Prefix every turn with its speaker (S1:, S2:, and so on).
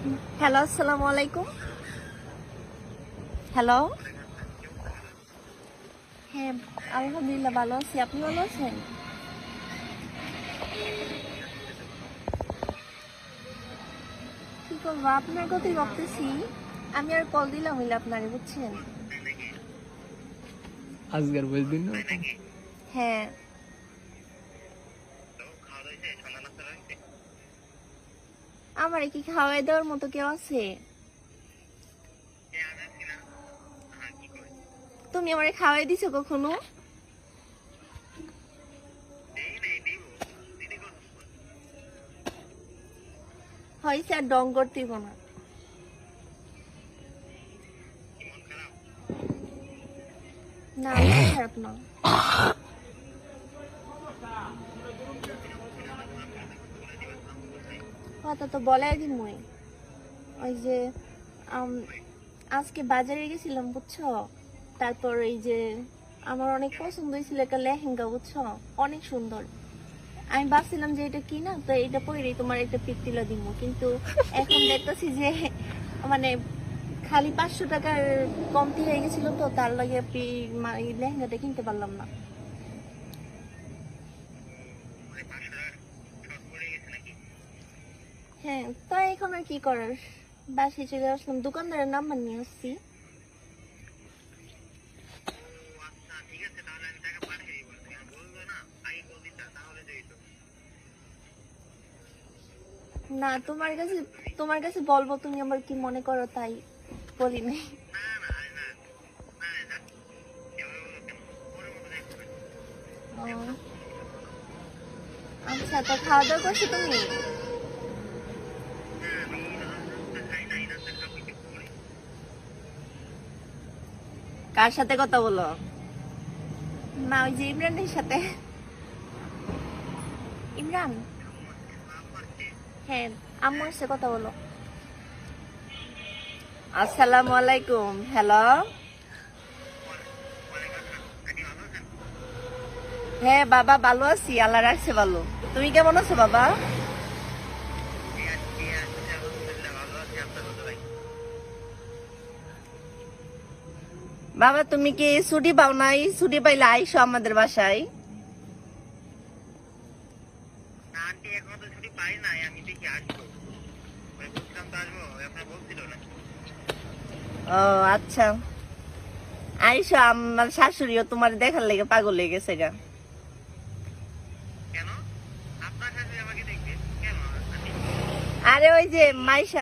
S1: Hello, আসসালামু আলাইকুম। Hello. হ্যাঁ, আলহামদুলিল্লাহ ভালো আছি। আপনি ভালো আছেন? কি করবো, আপনার কথাই ভাবতেছি। আমি আর কল দিলাম হইলে আপনারে, বুঝছেন?
S2: আজকের বই দিন না
S1: হ্যাঁ। আমারে কি খাওয়াই দেওয়ার মতো কেউ আছে? তুমি আমারে খাওয়াই দিছো কখনো? হয়েছে, আর ডং করতেই না। না, মন খারাপ না। কথা তো বলাই দিমই। ওই যে আম, আজকে বাজারে গেছিলাম, বুঝছো? তারপর এই যে আমার অনেক পছন্দ হয়েছিল একটা লেহেঙ্গা, বুঝছো? অনেক সুন্দর। আমি ভাবছিলাম যে এটা কি না, তো এটা পরেই তোমার একটা পিক তুলে দিব, কিন্তু এখন দেখতেছি যে মানে খালি 500 টাকার কমতি হয়ে গেছিল, তো তার লাগে এই লেহেঙ্গাটা কিনতে পারলাম না। হ্যাঁ, তাই এখন আর কি করার, বাসায় চলে আসলাম, দোকানদারের নাম্বার নিয়ে আসছি। না, তোমার কাছে বলবো, তুমি আবার কি মনে করো, তাই বলি নাই। ও, আচ্ছা, তো খাওয়া দাওয়া করছো তুমি? কার সাথে কথা বলো? না, ওই যে ইমরানের সাথে। ইমরান। হ্যাঁ, আম্মুর সাথে কথা বলো। আসসালামু আলাইকুম। হ্যালো। হ্যাঁ বাবা, ভালো আছি, আল্লাহ রাখছে ভালো। তুমি কেমন আছো বাবা? বাবা, তুমি কি ছুটি পাও নাই? ছুটি পাইলে আইসো আমাদের বাসায়। ও আচ্ছা, আইসো। আমার শাশুড়িও তোমার দেখার লেগে পাগল হয়ে গেছে গা। আরে ওই যে মাইশা